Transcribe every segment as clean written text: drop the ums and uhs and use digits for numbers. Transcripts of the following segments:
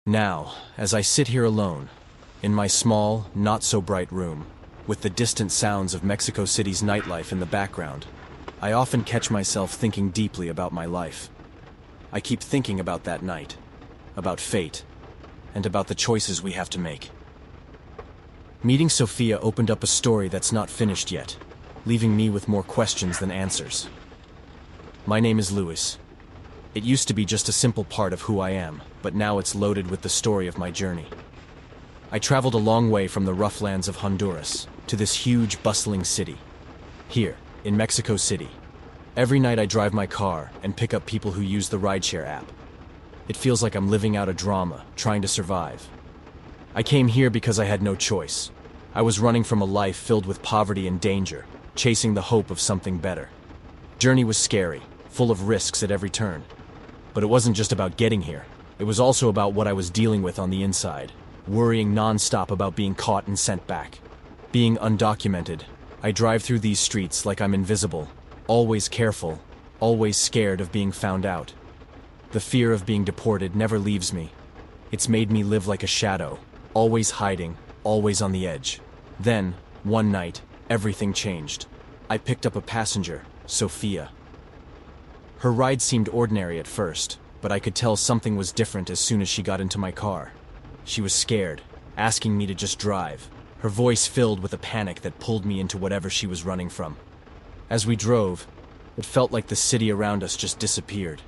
Now, as I sit here alone, in my small, not-so-bright room, with the distant sounds of Mexico City's nightlife in the background, I often catch myself thinking deeply about my life. I keep thinking about that night, about fate, and about the choices we have to make. Meeting Sophia opened up a story that's not finished yet, leaving me with more questions than answers. My name is Louis. It used to be just a simple part of who I am, but now it's loaded with the story of my journey. I traveled a long way from the rough lands of Honduras to this huge, bustling city. Here, in Mexico City, every night I drive my car and pick up people who use the rideshare app. It feels like I'm living out a drama, trying to survive. I came here because I had no choice. I was running from a life filled with poverty and danger, chasing the hope of something better. Journey was scary, full of risks at every turn. But it wasn't just about getting here. It was also about what I was dealing with on the inside, worrying non-stop about being caught and sent back. Being undocumented, I drive through these streets like I'm invisible, always careful, always scared of being found out. The fear of being deported never leaves me. It's made me live like a shadow, always hiding, always on the edge. Then, one night, everything changed. I picked up a passenger, Sophia. Her ride seemed ordinary at first, but I could tell something was different as soon as she got into my car. She was scared, asking me to just drive, her voice filled with a panic that pulled me into whatever she was running from. As we drove, it felt like the city around us just disappeared.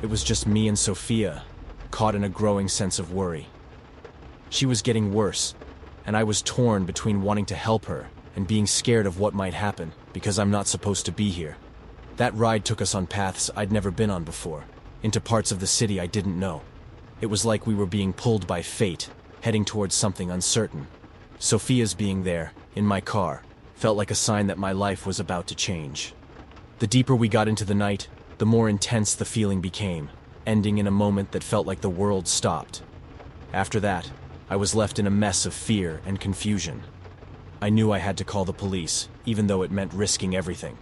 It was just me and Sophia, caught in a growing sense of worry. She was getting worse, and I was torn between wanting to help her and being scared of what might happen because I'm not supposed to be here. That ride took us on paths I'd never been on before, into parts of the city I didn't know. It was like we were being pulled by fate, heading towards something uncertain. Sophia's being there, in my car, felt like a sign that my life was about to change. The deeper we got into the night, the more intense the feeling became, ending in a moment that felt like the world stopped. After that, I was left in a mess of fear and confusion. I knew I had to call the police, even though it meant risking everything.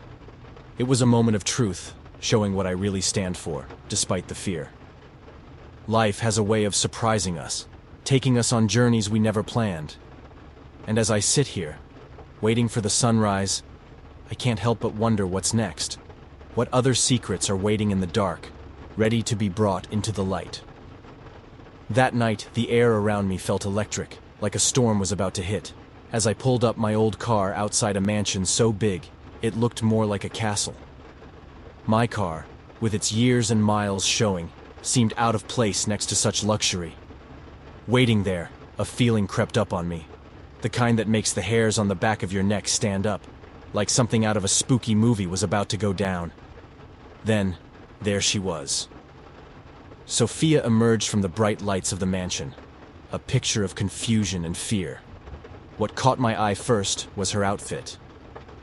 It was a moment of truth, showing what I really stand for, despite the fear. Life has a way of surprising us, taking us on journeys we never planned. And as I sit here, waiting for the sunrise, I can't help but wonder what's next. What other secrets are waiting in the dark, ready to be brought into the light? That night, the air around me felt electric, like a storm was about to hit. As I pulled up my old car outside a mansion so big, it looked more like a castle. My car, with its years and miles showing, seemed out of place next to such luxury. Waiting there, a feeling crept up on me. The kind that makes the hairs on the back of your neck stand up, like something out of a spooky movie was about to go down. Then, there she was. Sophia emerged from the bright lights of the mansion, a picture of confusion and fear. What caught my eye first was her outfit.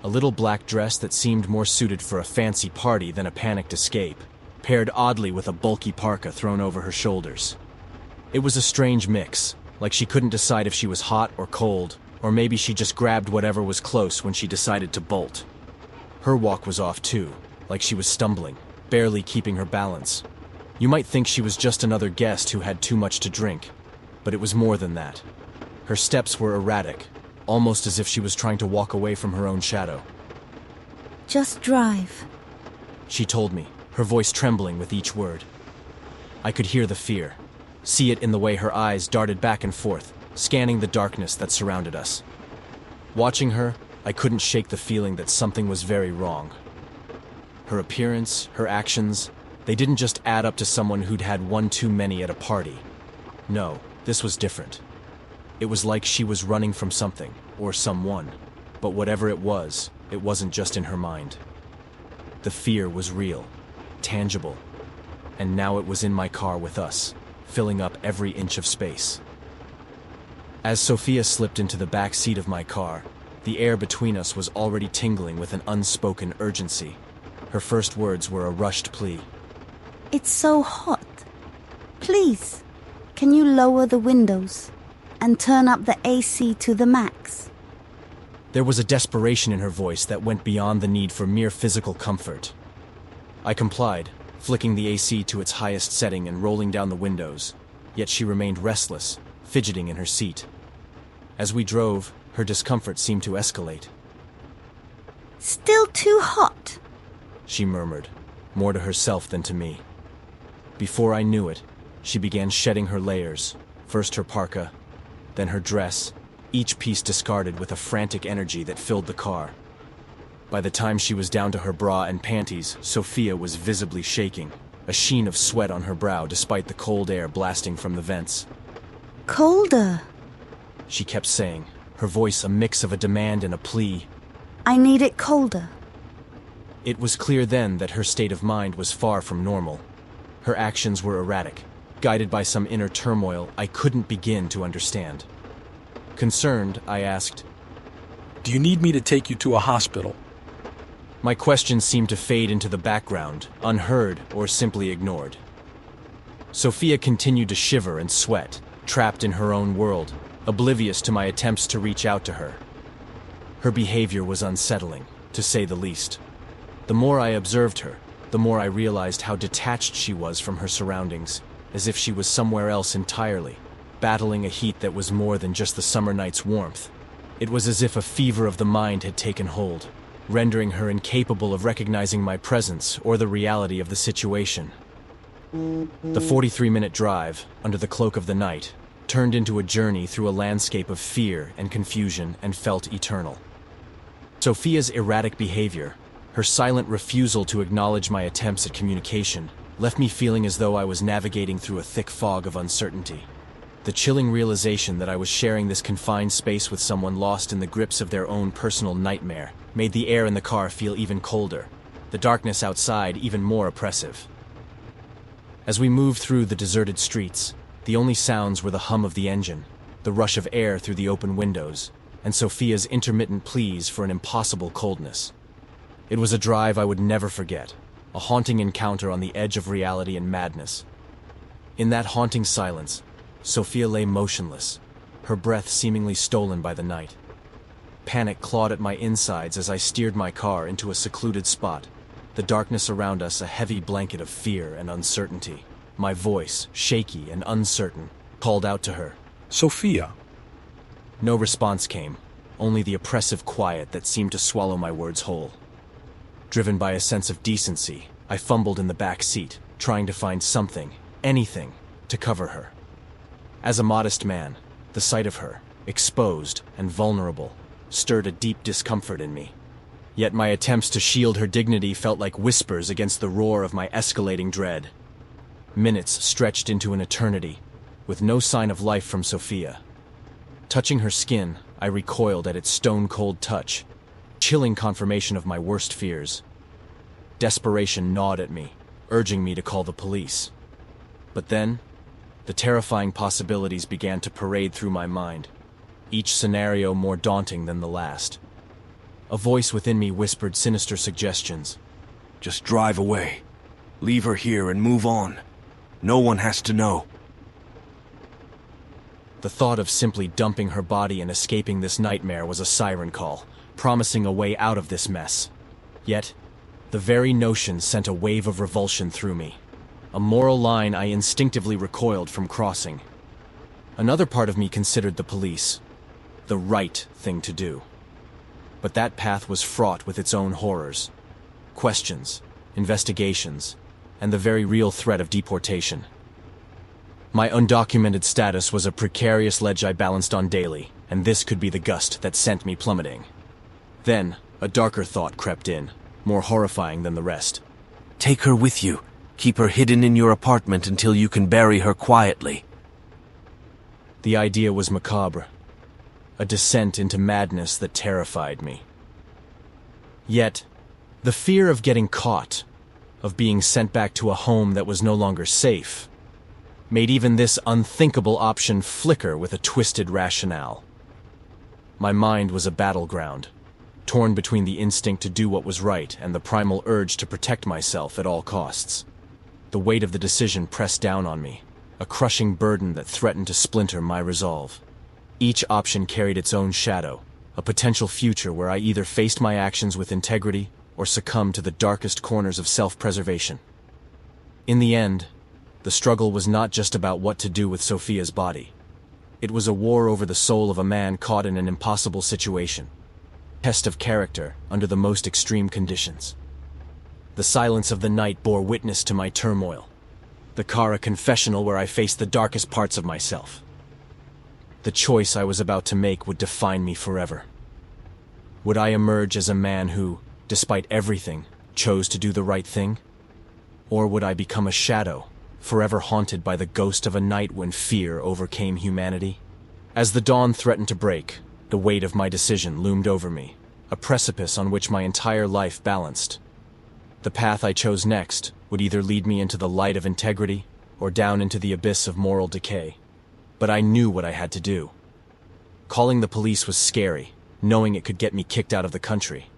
A little black dress that seemed more suited for a fancy party than a panicked escape, paired oddly with a bulky parka thrown over her shoulders. It was a strange mix, like she couldn't decide if she was hot or cold, or maybe she just grabbed whatever was close when she decided to bolt. Her walk was off too, like she was stumbling, barely keeping her balance. You might think she was just another guest who had too much to drink, but it was more than that. Her steps were erratic, almost as if she was trying to walk away from her own shadow. Just drive, she told me, her voice trembling with each word. I could hear the fear, see it in the way her eyes darted back and forth, scanning the darkness that surrounded us. Watching her, I couldn't shake the feeling that something was very wrong. Her appearance, her actions, they didn't just add up to someone who'd had one too many at a party. No, this was different. It was like she was running from something, or someone. But whatever it wasn't just in her mind. The fear was real, tangible, and now it was in my car with us, filling up every inch of space. As Sophia slipped into the back seat of my car, the air between us was already tingling with an unspoken urgency. Her first words were a rushed plea. It's so hot. Please, can you lower the windows and turn up the AC to the max? There was a desperation in her voice that went beyond the need for mere physical comfort. I complied, flicking the AC to its highest setting and rolling down the windows. yet she remained restless, fidgeting in her seat. As we drove, her discomfort seemed to escalate. Still too hot, she murmured, more to herself than to me. Before I knew it, she began shedding her layers, first her parka, then her dress, each piece discarded with a frantic energy that filled the car. By the time she was down to her bra and panties, Sophia was visibly shaking, a sheen of sweat on her brow despite the cold air blasting from the vents. Colder. She kept saying, her voice a mix of a demand and a plea. I need it colder. It was clear then that her state of mind was far from normal. Her actions were erratic, guided by some inner turmoil I couldn't begin to understand. Concerned, I asked, "Do you need me to take you to a hospital?" My question seemed to fade into the background, unheard or simply ignored. Sophia continued to shiver and sweat, trapped in her own world, oblivious to my attempts to reach out to her. Her behavior was unsettling, to say the least. The more I observed her, the more I realized how detached she was from her surroundings, as if she was somewhere else entirely, battling a heat that was more than just the summer night's warmth. It was as if a fever of the mind had taken hold, rendering her incapable of recognizing my presence or the reality of the situation. The 43-minute drive, under the cloak of the night, turned into a journey through a landscape of fear and confusion and felt eternal. Sophia's erratic behavior, her silent refusal to acknowledge my attempts at communication, left me feeling as though I was navigating through a thick fog of uncertainty. The chilling realization that I was sharing this confined space with someone lost in the grips of their own personal nightmare made the air in the car feel even colder, the darkness outside even more oppressive. As we moved through the deserted streets, the only sounds were the hum of the engine, the rush of air through the open windows, and Sophia's intermittent pleas for an impossible coldness. It was a drive I would never forget, a haunting encounter on the edge of reality and madness. In that haunting silence, Sophia lay motionless, her breath seemingly stolen by the night. Panic clawed at my insides as I steered my car into a secluded spot, the darkness around us a heavy blanket of fear and uncertainty. My voice, shaky and uncertain, called out to her, "Sophia." No response came, only the oppressive quiet that seemed to swallow my words whole. Driven by a sense of decency, I fumbled in the back seat, trying to find something, anything, to cover her. As a modest man, the sight of her, exposed and vulnerable, stirred a deep discomfort in me. Yet my attempts to shield her dignity felt like whispers against the roar of my escalating dread. Minutes stretched into an eternity, with no sign of life from Sophia. Touching her skin, I recoiled at its stone-cold touch, chilling confirmation of my worst fears. Desperation gnawed at me, urging me to call the police. But then, the terrifying possibilities began to parade through my mind, each scenario more daunting than the last. A voice within me whispered sinister suggestions. "Just drive away. Leave her here and move on. No one has to know." The thought of simply dumping her body and escaping this nightmare was a siren call, promising a way out of this mess. Yet, the very notion sent a wave of revulsion through me, a moral line I instinctively recoiled from crossing. Another part of me considered the police, the right thing to do. But that path was fraught with its own horrors, questions, investigations, and the very real threat of deportation. My undocumented status was a precarious ledge I balanced on daily, and this could be the gust that sent me plummeting. Then, a darker thought crept in, more horrifying than the rest. "Take her with you. Keep her hidden in your apartment until you can bury her quietly." The idea was macabre, a descent into madness that terrified me. Yet, the fear of getting caught, of being sent back to a home that was no longer safe, made even this unthinkable option flicker with a twisted rationale. My mind was a battleground, torn between the instinct to do what was right and the primal urge to protect myself at all costs. The weight of the decision pressed down on me, a crushing burden that threatened to splinter my resolve. Each option carried its own shadow, a potential future where I either faced my actions with integrity or succumbed to the darkest corners of self-preservation. In the end, The struggle was not just about what to do with Sophia's body. It was a war over the soul of a man caught in an impossible situation. Test of character under the most extreme conditions. The silence of the night bore witness to my turmoil. The car a confessional where I faced the darkest parts of myself. The choice I was about to make would define me forever. Would I emerge as a man who, despite everything, chose to do the right thing? Or would I become a shadow, forever haunted by the ghost of a night when fear overcame humanity? As the dawn threatened to break, the weight of my decision loomed over me, a precipice on which my entire life balanced. The path I chose next would either lead me into the light of integrity or down into the abyss of moral decay. But I knew what I had to do. Calling the police was scary, knowing it could get me kicked out of the country.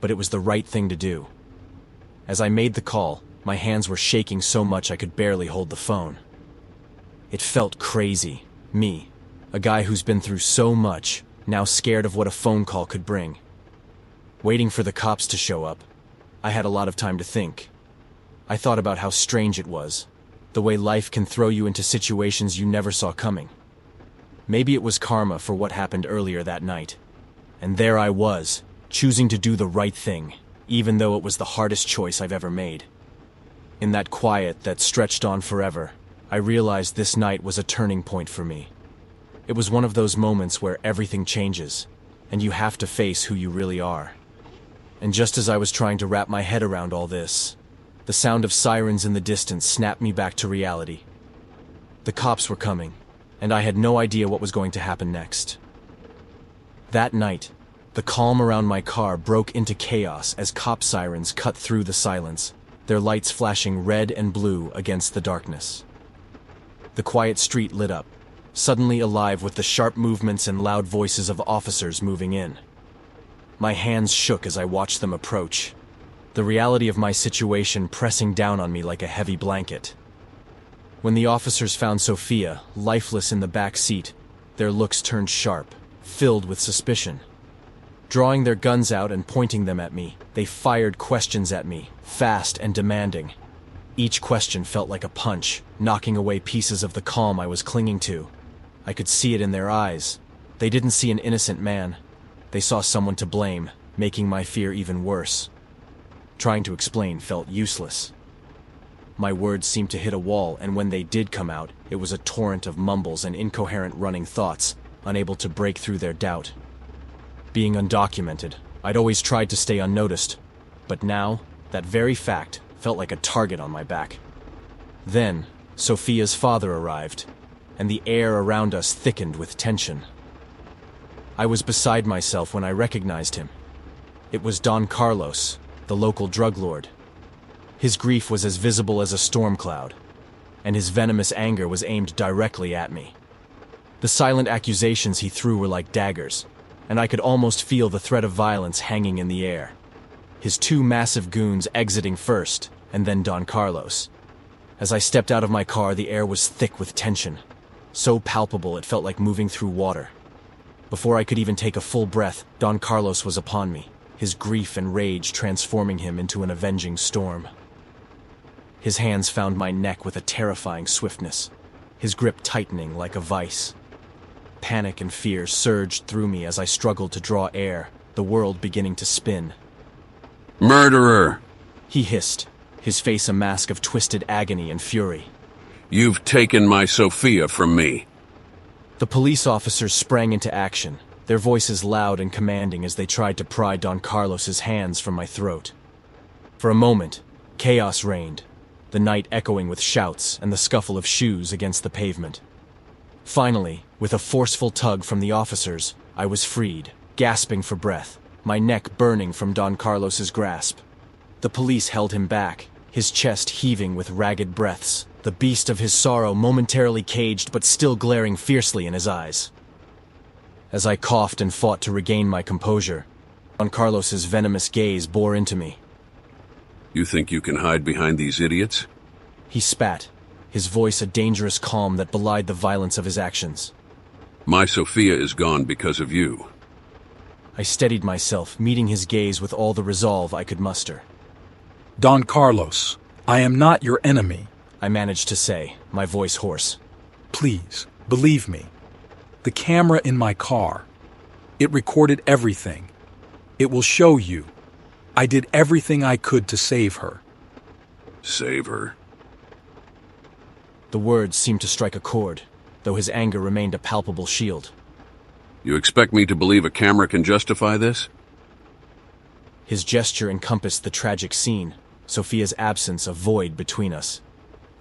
But it was the right thing to do. As I made the call, my hands were shaking so much I could barely hold the phone. It felt crazy. Me, a guy who's been through so much, now scared of what a phone call could bring. Waiting for the cops to show up, I had a lot of time to think. I thought about how strange it was, the way life can throw you into situations you never saw coming. Maybe it was karma for what happened earlier that night. And there I was, choosing to do the right thing, even though it was the hardest choice I've ever made. In that quiet that stretched on forever, I realized this night was a turning point for me. It was one of those moments where everything changes, and you have to face who you really are. And just as I was trying to wrap my head around all this, the sound of sirens in the distance snapped me back to reality. The cops were coming, and I had no idea what was going to happen next. That night, the calm around my car broke into chaos as cop sirens cut through the silence, their lights flashing red and blue against the darkness. The quiet street lit up, suddenly alive with the sharp movements and loud voices of officers moving in. My hands shook as I watched them approach, the reality of my situation pressing down on me like a heavy blanket. When the officers found Sophia, lifeless in the back seat, their looks turned sharp, filled with suspicion. Drawing their guns out and pointing them at me, they fired questions at me, fast and demanding. Each question felt like a punch, knocking away pieces of the calm I was clinging to. I could see it in their eyes. They didn't see an innocent man. They saw someone to blame, making my fear even worse. Trying to explain felt useless. My words seemed to hit a wall, and when they did come out, it was a torrent of mumbles and incoherent running thoughts, unable to break through their doubt. Being undocumented, I'd always tried to stay unnoticed, but now, that very fact felt like a target on my back. Then, Sophia's father arrived, and the air around us thickened with tension. I was beside myself when I recognized him. It was Don Carlos, the local drug lord. His grief was as visible as a storm cloud, and his venomous anger was aimed directly at me. The silent accusations he threw were like daggers, and I could almost feel the threat of violence hanging in the air. His two massive goons exiting first, and then Don Carlos. As I stepped out of my car, the air was thick with tension, so palpable it felt like moving through water. Before I could even take a full breath, Don Carlos was upon me, his grief and rage transforming him into an avenging storm. His hands found my neck with a terrifying swiftness, his grip tightening like a vice. Panic and fear surged through me as I struggled to draw air, the world beginning to spin. "Murderer!" He hissed, his face a mask of twisted agony and fury. "You've taken my Sophia from me." The police officers sprang into action, their voices loud and commanding as they tried to pry Don Carlos's hands from my throat. For a moment, chaos reigned, the night echoing with shouts and the scuffle of shoes against the pavement. Finally, with a forceful tug from the officers, I was freed, gasping for breath, my neck burning from Don Carlos's grasp. The police held him back, his chest heaving with ragged breaths, the beast of his sorrow momentarily caged but still glaring fiercely in his eyes. As I coughed and fought to regain my composure, Don Carlos's venomous gaze bore into me. "You think you can hide behind these idiots?" He spat, his voice a dangerous calm that belied the violence of his actions. "My Sophia is gone because of you." I steadied myself, meeting his gaze with all the resolve I could muster. Don Carlos, I am not your enemy. I managed to say, my voice hoarse. Please, believe me. The camera in my car. It recorded everything. It will show you. I did everything I could to save her. Save her. The words seemed to strike a chord, though his anger remained a palpable shield. You expect me to believe a camera can justify this? His gesture encompassed the tragic scene, Sophia's absence a void between us.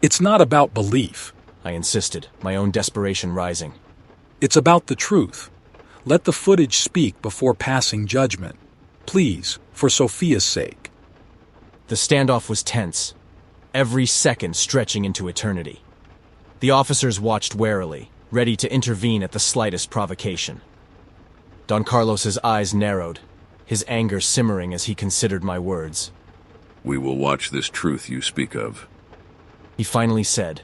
It's not about belief. I insisted, my own desperation rising. It's about the truth. Let the footage speak before passing judgment. Please, for Sophia's sake. The standoff was tense, every second stretching into eternity. The officers watched warily, ready to intervene at the slightest provocation. Don Carlos's eyes narrowed, his anger simmering as he considered my words. We will watch this truth you speak of. He finally said,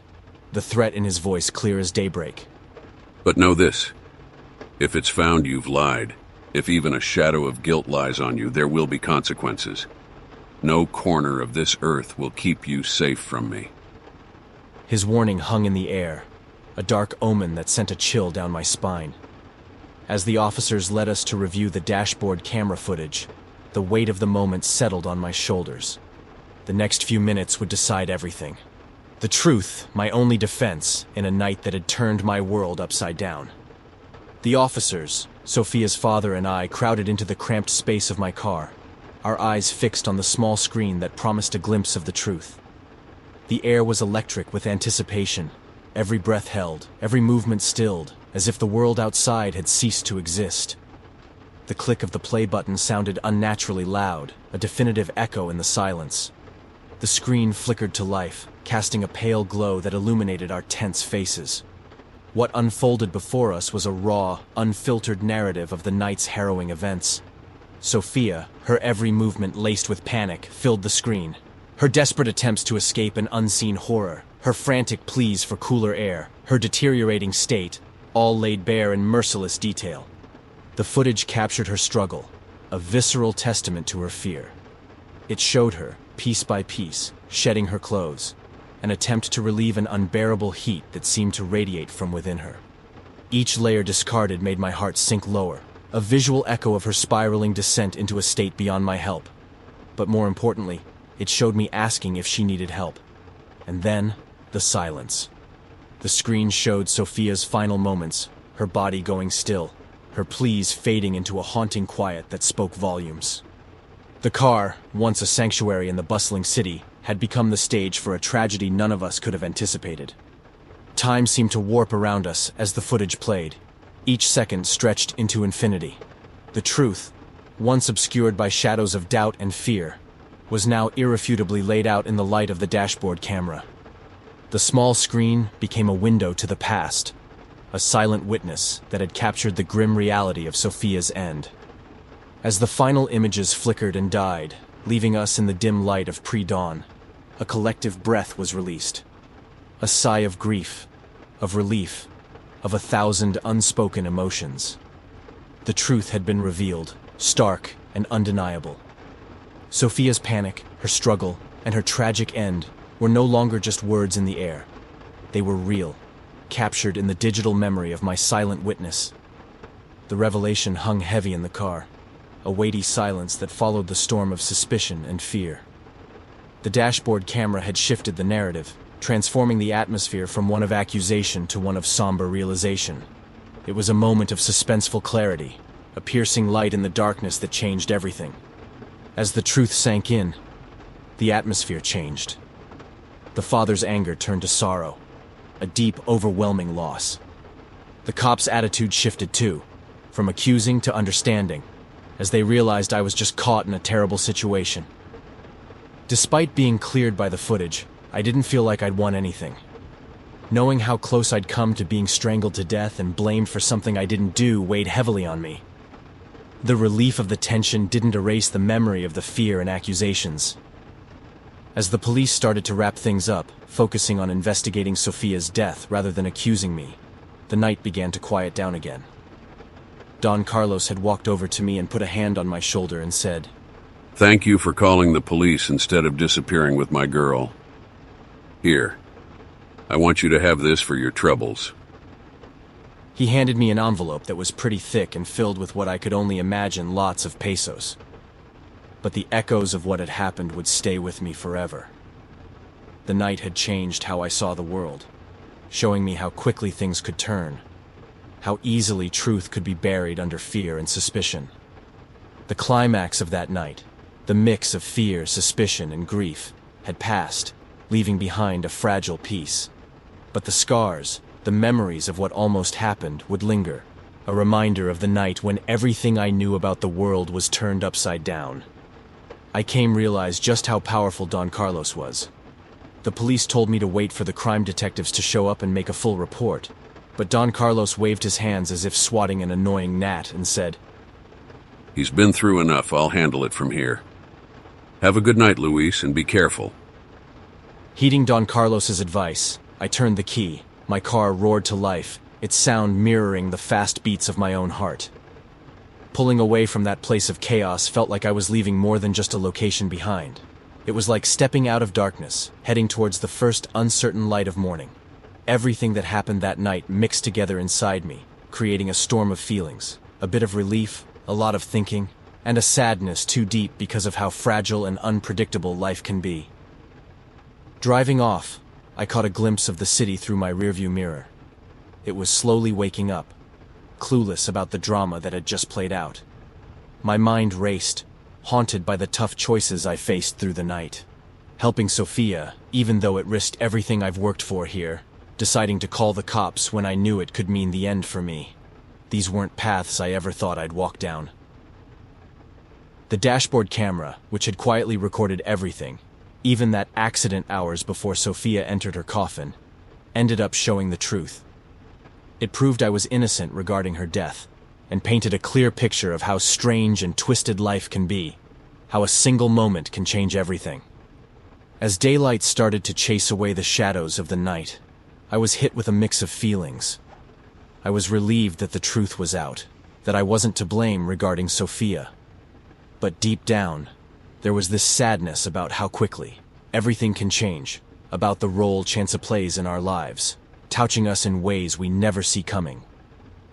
the threat in his voice clear as daybreak. But know this. If it's found you've lied, if even a shadow of guilt lies on you, there will be consequences. No corner of this earth will keep you safe from me. His warning hung in the air, a dark omen that sent a chill down my spine. As the officers led us to review the dashboard camera footage, the weight of the moment settled on my shoulders. The next few minutes would decide everything. The truth, my only defense, in a night that had turned my world upside down. The officers, Sophia's father and I, crowded into the cramped space of my car, our eyes fixed on the small screen that promised a glimpse of the truth. The air was electric with anticipation, every breath held, every movement stilled, as if the world outside had ceased to exist. The click of the play button sounded unnaturally loud, a definitive echo in the silence. The screen flickered to life, casting a pale glow that illuminated our tense faces. What unfolded before us was a raw, unfiltered narrative of the night's harrowing events. Sophia, her every movement laced with panic, filled the screen. Her desperate attempts to escape an unseen horror, her frantic pleas for cooler air, her deteriorating state, all laid bare in merciless detail. The footage captured her struggle, a visceral testament to her fear. It showed her, piece by piece, shedding her clothes, an attempt to relieve an unbearable heat that seemed to radiate from within her. Each layer discarded made my heart sink lower, a visual echo of her spiraling descent into a state beyond my help. But more importantly, it showed me asking if she needed help. And then, the silence. The screen showed Sophia's final moments, her body going still, her pleas fading into a haunting quiet that spoke volumes. The car, once a sanctuary in the bustling city, had become the stage for a tragedy none of us could have anticipated. Time seemed to warp around us as the footage played, each second stretched into infinity. The truth, once obscured by shadows of doubt and fear, was now irrefutably laid out in the light of the dashboard camera. The small screen became a window to the past, a silent witness that had captured the grim reality of Sophia's end. As the final images flickered and died, leaving us in the dim light of pre-dawn, a collective breath was released. A sigh of grief, of relief, of 1,000 unspoken emotions. The truth had been revealed, stark and undeniable. Sophia's panic, her struggle, and her tragic end were no longer just words in the air. They were real, captured in the digital memory of my silent witness. The revelation hung heavy in the car, a weighty silence that followed the storm of suspicion and fear. The dashboard camera had shifted the narrative, transforming the atmosphere from one of accusation to one of somber realization. It was a moment of suspenseful clarity, a piercing light in the darkness that changed everything. As the truth sank in, the atmosphere changed. The father's anger turned to sorrow, a deep, overwhelming loss. The cops' attitude shifted too, from accusing to understanding, as they realized I was just caught in a terrible situation. Despite being cleared by the footage, I didn't feel like I'd won anything. Knowing how close I'd come to being strangled to death and blamed for something I didn't do weighed heavily on me. The relief of the tension didn't erase the memory of the fear and accusations. As the police started to wrap things up, focusing on investigating Sophia's death rather than accusing me, the night began to quiet down again. Don Carlos had walked over to me and put a hand on my shoulder and said, Thank you for calling the police instead of disappearing with my girl. Here, I want you to have this for your troubles. He handed me an envelope that was pretty thick and filled with what I could only imagine lots of pesos. But the echoes of what had happened would stay with me forever. The night had changed how I saw the world, showing me how quickly things could turn, how easily truth could be buried under fear and suspicion. The climax of that night, the mix of fear, suspicion, and grief, had passed, leaving behind a fragile peace. But the scars, the memories of what almost happened, would linger, a reminder of the night when everything I knew about the world was turned upside down. I came to realize just how powerful Don Carlos was. The police told me to wait for the crime detectives to show up and make a full report, but Don Carlos waved his hands as if swatting an annoying gnat and said, He's been through enough. I'll handle it from here. Have a good night, Luis, and be careful. Heeding Don Carlos's advice, I turned the key. My car roared to life, its sound mirroring the fast beats of my own heart. Pulling away from that place of chaos felt like I was leaving more than just a location behind. It was like stepping out of darkness, heading towards the first uncertain light of morning. Everything that happened that night mixed together inside me, creating a storm of feelings, a bit of relief, a lot of thinking, and a sadness too deep because of how fragile and unpredictable life can be. Driving off, I caught a glimpse of the city through my rearview mirror. It was slowly waking up, clueless about the drama that had just played out. My mind raced, haunted by the tough choices I faced through the night. Helping Sofia, even though it risked everything I've worked for here, deciding to call the cops when I knew it could mean the end for me. These weren't paths I ever thought I'd walk down. The dashboard camera, which had quietly recorded everything, even that accident hours before Sofia entered her coffin, ended up showing the truth. It proved I was innocent regarding her death, and painted a clear picture of how strange and twisted life can be, how a single moment can change everything. As daylight started to chase away the shadows of the night, I was hit with a mix of feelings. I was relieved that the truth was out, that I wasn't to blame regarding Sofia. But deep down, there was this sadness about how quickly everything can change, about the role chance plays in our lives, touching us in ways we never see coming.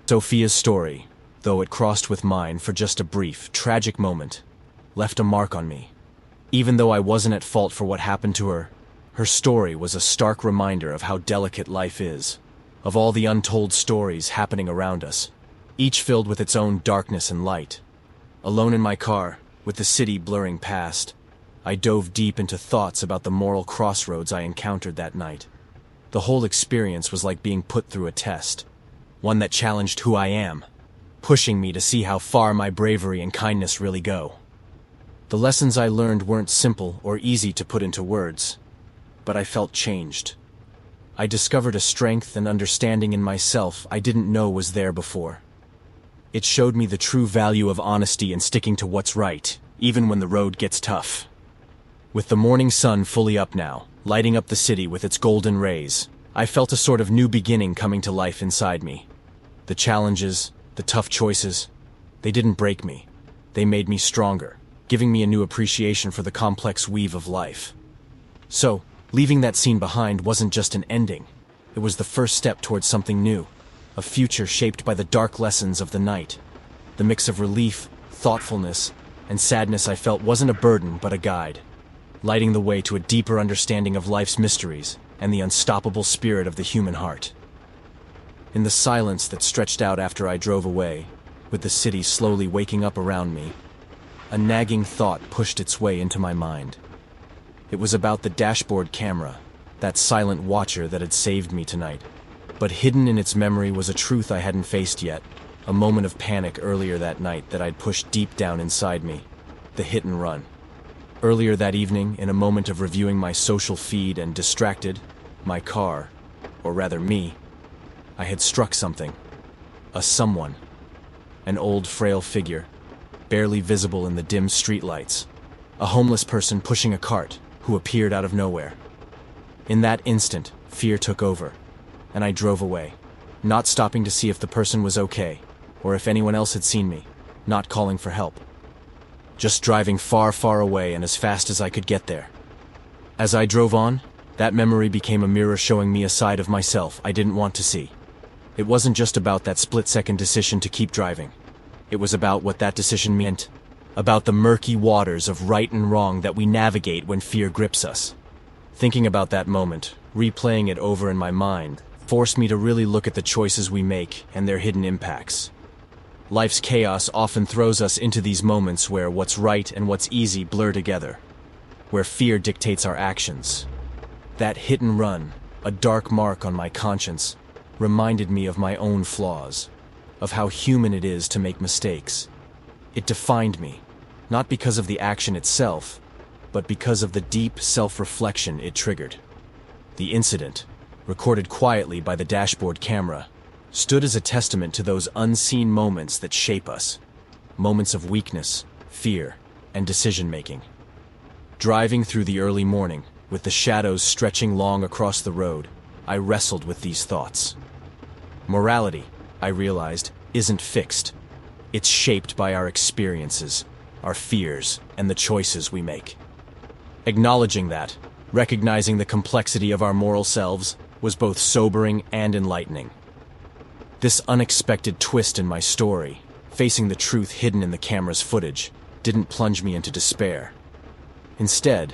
Sofia's story, though it crossed with mine for just a brief, tragic moment, left a mark on me. Even though I wasn't at fault for what happened to her, her story was a stark reminder of how delicate life is, of all the untold stories happening around us, each filled with its own darkness and light. Alone in my car, with the city blurring past, I dove deep into thoughts about the moral crossroads I encountered that night. The whole experience was like being put through a test, one that challenged who I am, pushing me to see how far my bravery and kindness really go. The lessons I learned weren't simple or easy to put into words, but I felt changed. I discovered a strength and understanding in myself I didn't know was there before. It showed me the true value of honesty and sticking to what's right, even when the road gets tough. With the morning sun fully up now, lighting up the city with its golden rays, I felt a sort of new beginning coming to life inside me. The challenges, the tough choices, they didn't break me. They made me stronger, giving me a new appreciation for the complex weave of life. So, leaving that scene behind wasn't just an ending. It was the first step towards something new. A future shaped by the dark lessons of the night. The mix of relief, thoughtfulness, and sadness I felt wasn't a burden but a guide, lighting the way to a deeper understanding of life's mysteries and the unstoppable spirit of the human heart. In the silence that stretched out after I drove away, with the city slowly waking up around me, a nagging thought pushed its way into my mind. It was about the dashboard camera, that silent watcher that had saved me tonight. But hidden in its memory was a truth I hadn't faced yet, a moment of panic earlier that night that I'd pushed deep down inside me, the hit and run. Earlier that evening, in a moment of reviewing my social feed and distracted, my car, or rather me, I had struck something. A someone. An old, frail figure, barely visible in the dim streetlights. A homeless person pushing a cart, who appeared out of nowhere. In that instant, fear took over, and I drove away, not stopping to see if the person was okay, or if anyone else had seen me, not calling for help. Just driving far, far away and as fast as I could get there. As I drove on, That memory became a mirror showing me a side of myself I didn't want to see. It wasn't just about that split-second decision to keep driving. It was about what that decision meant, about the murky waters of right and wrong that we navigate when fear grips us. Thinking about that moment, replaying it over in my mind, forced me to really look at the choices we make and their hidden impacts. Life's chaos often throws us into these moments where what's right and what's easy blur together, where fear dictates our actions. That hit and run, a dark mark on my conscience, reminded me of my own flaws, of how human it is to make mistakes. It defined me, not because of the action itself, but because of the deep self-reflection it triggered. The incident, recorded quietly by the dashboard camera, stood as a testament to those unseen moments that shape us, moments of weakness, fear, and decision-making. Driving through the early morning, with the shadows stretching long across the road, I wrestled with these thoughts. Morality, I realized, isn't fixed. It's shaped by our experiences, our fears, and the choices we make. Acknowledging that, recognizing the complexity of our moral selves, was both sobering and enlightening. This unexpected twist in my story, facing the truth hidden in the camera's footage, didn't plunge me into despair. Instead,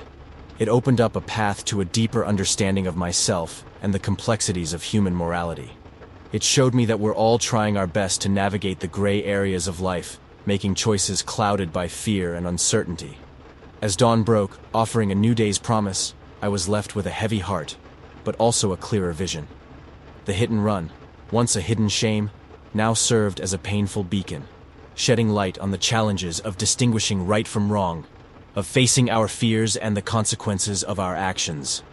it opened up a path to a deeper understanding of myself and the complexities of human morality. It showed me that we're all trying our best to navigate the gray areas of life, making choices clouded by fear and uncertainty. As dawn broke, offering a new day's promise, I was left with a heavy heart, but also a clearer vision. The hit and run, once a hidden shame, now served as a painful beacon, shedding light on the challenges of distinguishing right from wrong, of facing our fears and the consequences of our actions.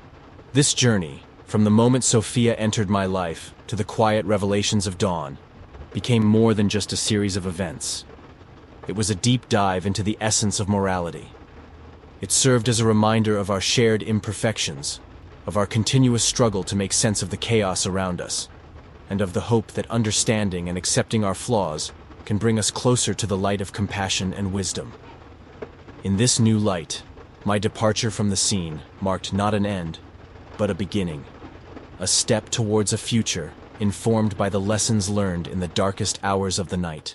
This journey, from the moment Sophia entered my life to the quiet revelations of dawn, became more than just a series of events. It was a deep dive into the essence of morality. It served as a reminder of our shared imperfections, of our continuous struggle to make sense of the chaos around us, and of the hope that understanding and accepting our flaws can bring us closer to the light of compassion and wisdom. In this new light, my departure from the scene marked not an end, but a beginning, a step towards a future informed by the lessons learned in the darkest hours of the night.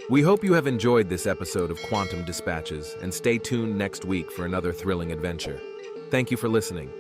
We hope you have enjoyed this episode of Quantum Dispatches and stay tuned next week for another thrilling adventure. Thank you for listening.